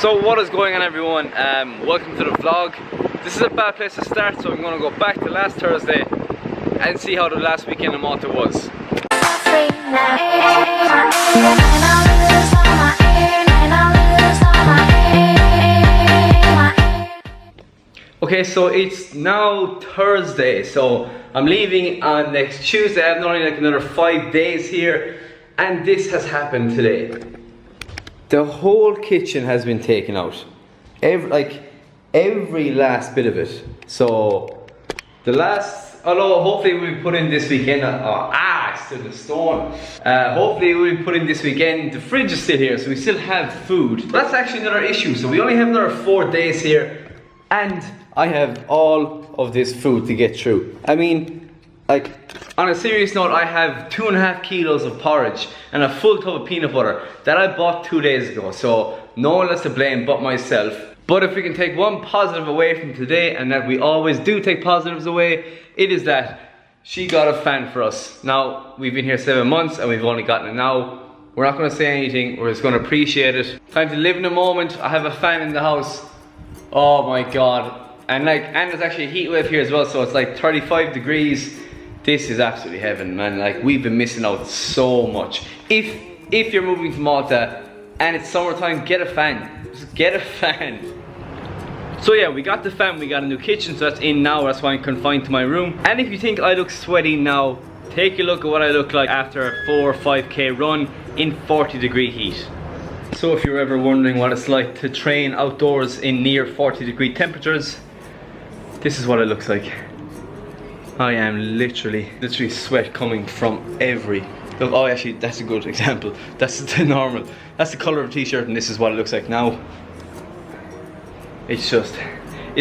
So what is going on, everyone? Welcome to the vlog. This is a bad place to start, so I'm going to go back to last Thursday and see how the last weekend in Malta was. Okay, so it's now Thursday, so I'm leaving on next Tuesday. I have only like another 5 days here, and this has happened today. The whole kitchen has been taken out. Every last bit of it. So the last, although hopefully we'll be put in this weekend. It's still a storm. Hopefully we'll be put in this weekend. The fridge is still here, so we still have food. That's actually another issue. So we only have another 4 days here, and I have all of this food to get through. I mean, like, on a serious note, I have 2.5 kilos of porridge and a full tub of peanut butter that I bought 2 days ago, so no one else to blame but myself. But if we can take one positive away from today, and that we always do take positives away, it is that she got a fan for us. Now, we've been here 7 months and we've only gotten it now. We're not going to say anything, we're just going to appreciate it. Time to live in the moment. I have a fan in the house. Oh my god. And there's actually a heat wave here as well, so it's like 35 degrees. This is absolutely heaven, man. Like, we've been missing out so much. If you're moving to Malta and it's summertime, get a fan. Just get a fan. So yeah, we got the fan, we got a new kitchen, so that's in now. That's why I'm confined to my room. And if you think I look sweaty now, take a look at what I look like after a 4 or 5k run in 40-degree heat. So if you're ever wondering what it's like to train outdoors in near 40-degree temperatures, this is what it looks like. I am literally sweat coming from every look. Oh, actually, that's a good example. That's the normal. That's the color of a t-shirt, and this is what it looks like now. It's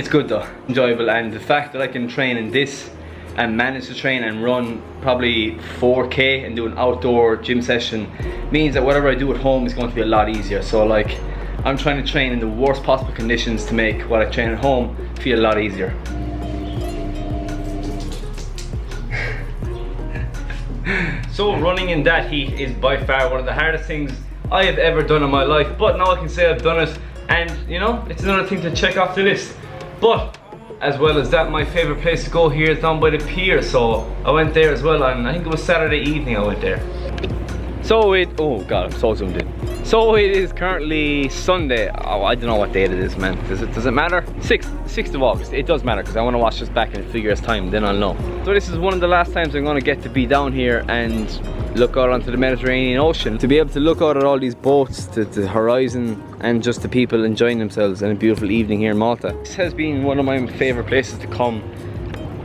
good though, enjoyable, and the fact that I can train in this and manage to train and run probably 4k and do an outdoor gym session means that whatever I do at home is going to be a lot easier. So like, I'm trying to train in the worst possible conditions to make what I train at home feel a lot easier. So running in that heat is by far one of the hardest things I have ever done in my life, but now I can say I've done it, and you know, it's another thing to check off the list. But as well as that, my favorite place to go here is down by the pier, so I went there as well, and I think it was Saturday evening I went there. So oh god, I'm so zoomed in. So it is currently Sunday. Oh, I don't know what date it is, man. Does it matter? 6th of August. It does matter, because I want to watch this back in a few years' time, then I'll know. So this is one of the last times I'm going to get to be down here and look out onto the Mediterranean Ocean. To be able to look out at all these boats, the horizon, and just the people enjoying themselves in a beautiful evening here in Malta. This has been one of my favorite places to come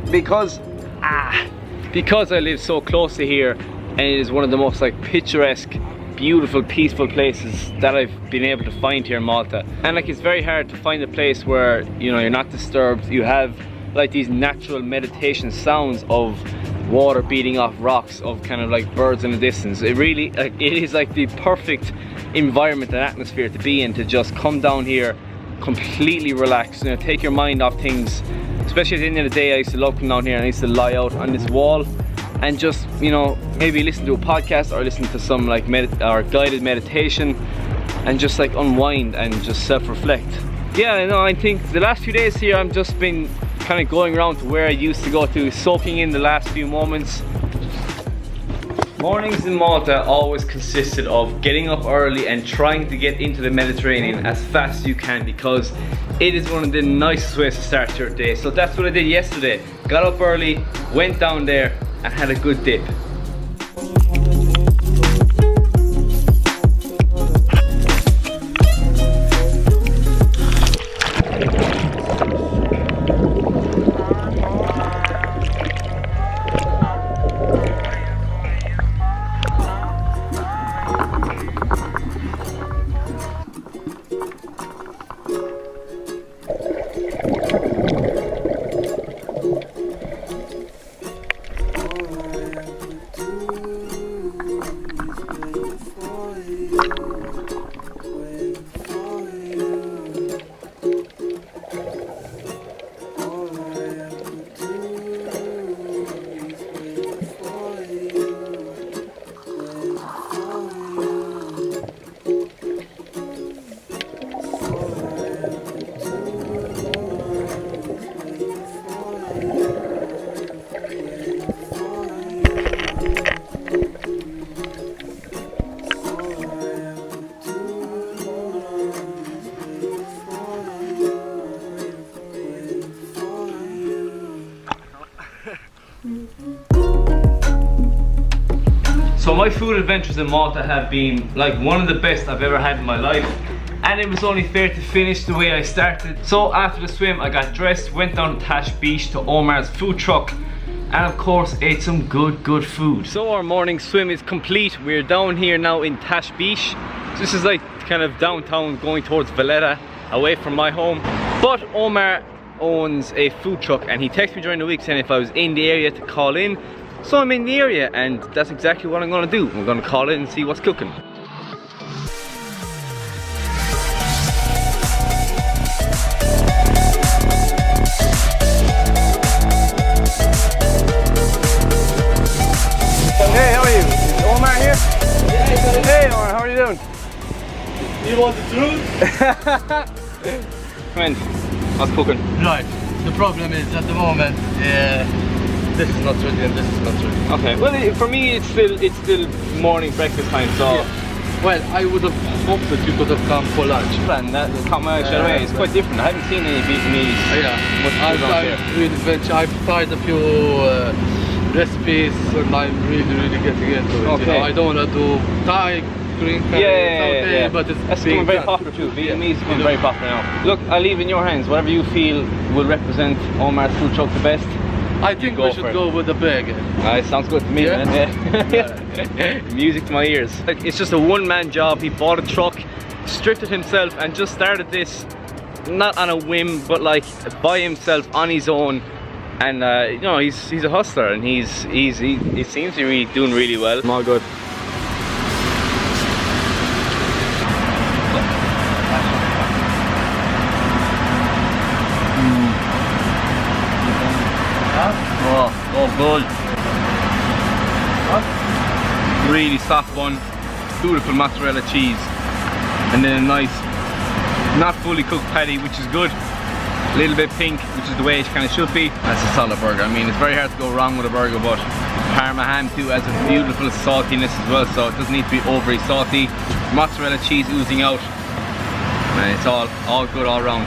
because I live so close to here, and it is one of the most like picturesque, beautiful, peaceful places that I've been able to find here in Malta. And like, it's very hard to find a place where, you know, you're not disturbed. You have like these natural meditation sounds of water beating off rocks, of kind of like birds in the distance. It really, like, it is like the perfect environment and atmosphere to be in, to just come down here, completely relax, you know, take your mind off things. Especially at the end of the day, I used to love coming down here and I used to lie out on this wall and just, you know, maybe listen to a podcast or listen to some like guided meditation, and just like unwind and just self-reflect. Yeah, you know, I think the last few days here I've just been kind of going around to where I used to go to, soaking in the last few moments. Mornings in Malta always consisted of getting up early and trying to get into the Mediterranean as fast as you can, because it is one of the nicest ways to start your day. So that's what I did yesterday. Got up early, went down there and had a good dip. My food adventures in Malta have been like one of the best I've ever had in my life, and it was only fair to finish the way I started. So after the swim I got dressed, went down to Tash Beach to Omar's food truck, and of course ate some good food. So our morning swim is complete. We're down here now in Tash Beach. This is like kind of downtown going towards Valletta, away from my home. But Omar owns a food truck and he texted me during the week saying if I was in the area to call in. So I'm in the area and that's exactly what I'm gonna do. We're gonna call in and see what's cooking. Hey, how are you? Is Omar here? Yeah, hey Omar, how are you doing? You want the truth? Come in, what's cooking? Right, the problem is at the moment, this is not ready and this is not ready. Okay, well for me it's still morning breakfast time, so... Yeah. Well, I would have hoped that you could have come for lunch. And that caught my eye straight away. It's quite different. I haven't seen any Vietnamese. I've tried a few recipes and I'm really getting into it. Okay. You know, I don't want to do Thai, green curry, yeah. but it's that's becoming very popular too. Vietnamese is becoming very popular now. Look, I'll leave in your hands. Whatever you feel will represent Omar's food truck the best. I think we should go with the big. It sounds good to me, yeah? Man. Yeah. Music to my ears. Like, it's just a one-man job. He bought a truck, stripped it himself, and just started this not on a whim, but like by himself on his own. And you know, he's a hustler, and he seems to be really doing really well. I'm all good. Oh, good. Really soft bun, beautiful mozzarella cheese, and then a nice, not fully cooked patty, which is good. A little bit pink, which is the way it kind of should be. That's a solid burger. I mean, it's very hard to go wrong with a burger, but Parma ham too has a beautiful saltiness as well, so it doesn't need to be overly salty. Mozzarella cheese oozing out, and it's all good all round.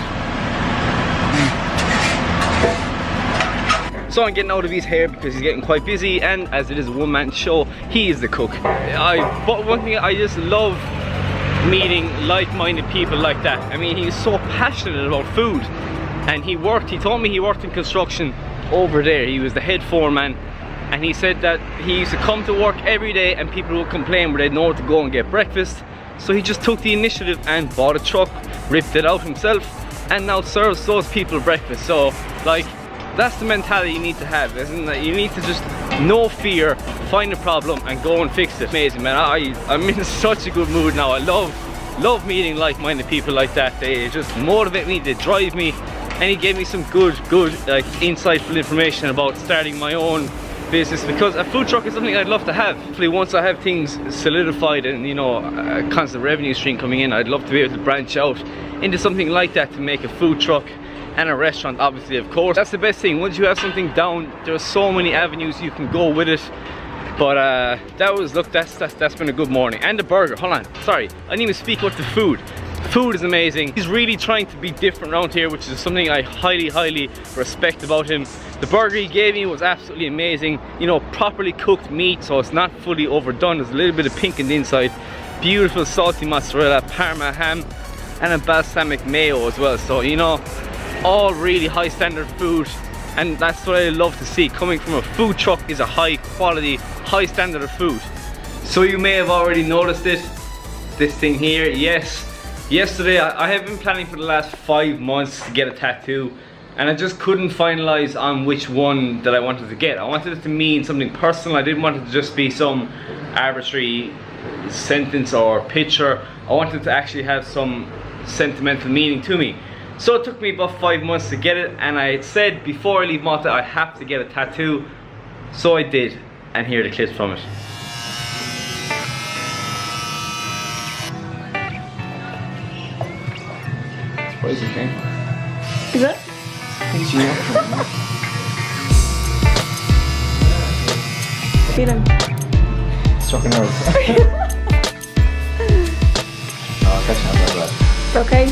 So I'm getting out of his hair because he's getting quite busy, and as it is a one-man show, he is the cook. But one thing, I just love meeting like-minded people like that. I mean, he's so passionate about food, and he told me he worked in construction over there. He was the head foreman, and he said that he used to come to work every day and people would complain where they'd know where to go and get breakfast. So he just took the initiative and bought a truck, ripped it out himself, and now serves those people breakfast. So like, that's the mentality you need to have, isn't it? You need to just, no fear, find a problem and go and fix it. Amazing, man. I'm in such a good mood now. I love meeting like-minded people like that. They just motivate me, they drive me, and he gave me some good like insightful information about starting my own business, because a food truck is something I'd love to have. Hopefully once I have things solidified and, you know, a constant revenue stream coming in, I'd love to be able to branch out into something like that, to make a food truck and a restaurant, obviously, of course. That's the best thing. Once you have something down, there are so many avenues you can go with it. But that's been a good morning. And the burger, hold on, sorry, I didn't even speak about the food. Food is amazing. He's really trying to be different around here, which is something I highly respect about him. The burger he gave me was absolutely amazing. You know, properly cooked meat, so it's not fully overdone. There's a little bit of pink in the inside. Beautiful salty mozzarella, Parma ham, and a balsamic mayo as well. So, you know, all really high standard food, and that's what I love to see. Coming from a food truck is a high quality, high standard of food. So you may have already noticed it, this thing here. Yes, yesterday I have been planning for the last 5 months to get a tattoo, and I just couldn't finalize on which one that I wanted to get. I wanted it to mean something personal. I didn't want it to just be some arbitrary sentence or picture. I wanted it to actually have some sentimental meaning to me. So it took me about 5 months to get it, and I had said before I leave Malta I have to get a tattoo. So I did, and here are the clips from it. What is it, Jane? Is it? Feed him. Struck a nerve. It's okay?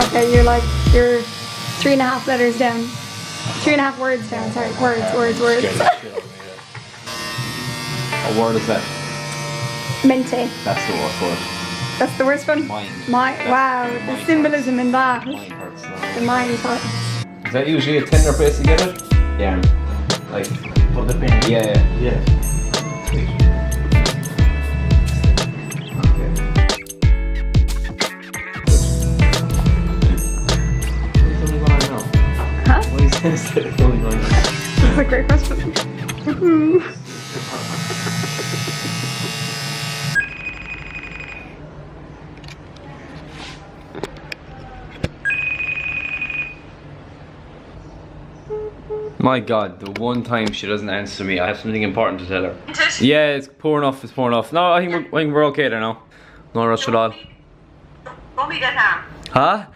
Okay, you're 3.5 letters down. 3.5 words down, sorry. Words. What word is that? Mente. That's the worst word. That's the worst one? Mind. Wow, the Mind symbolism in that. Mine hurts now. The mind hurts. Is that usually a tender place to get it? Yeah. Like, For the pain. yeah. Yeah. Okay. What's going on now? Huh? What is this going on now? That's a great question. My God, the one time she doesn't answer me, I have something important to tell her. Yeah, it's poor enough, it's poor enough. No, I think we're okay there now. No rush at all. Huh?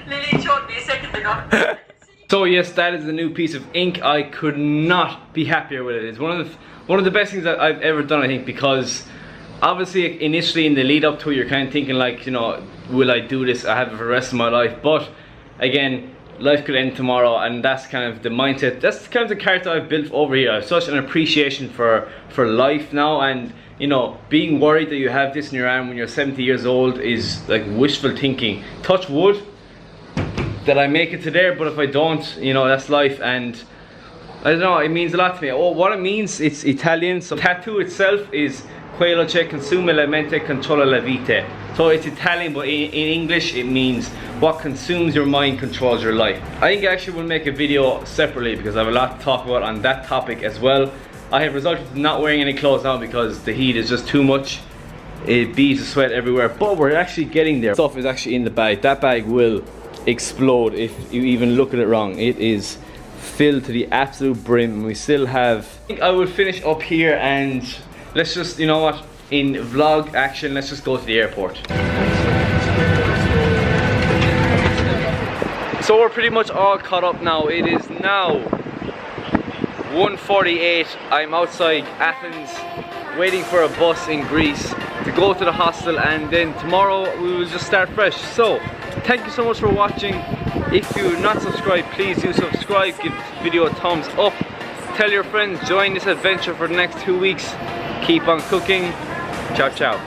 Lily showed me a second ago. So yes, that is the new piece of ink. I could not be happier with it. It's one of the best things that I've ever done, I think, because obviously initially in the lead up to it, you're kind of thinking like, you know, will I do this? I have it for the rest of my life. But again, life could end tomorrow, and that's kind of the mindset. That's kind of the character I've built over here. I have such an appreciation for life now, and you know, being worried that you have this in your arm when you're 70 years old is like wishful thinking. Touch wood that I make it to there, but if I don't, you know, that's life. And I don't know, it means a lot to me. Oh, what it means, it's Italian. So tattoo itself is quello che consume la mente controlla la vita. So it's Italian, but in English it means what consumes your mind controls your life. I think I actually will make a video separately because I have a lot to talk about on that topic as well. I have resorted to not wearing any clothes now because the heat is just too much. It beads of sweat everywhere, but we're actually getting there. Stuff is actually in the bag. That bag will explode if you even look at it wrong. It is filled to the absolute brim. We still have, I think I will finish up here, and let's just, you know what, in vlog action, let's just go to the airport. So we're pretty much all caught up now. It is now 1:48. I'm outside Athens waiting for a bus in Greece to go to the hostel, and then tomorrow we will just start fresh. So thank you so much for watching. If you're not subscribed, please do subscribe, give this video a thumbs up, tell your friends, join this adventure for the next 2 weeks. Keep on cooking. Ciao ciao.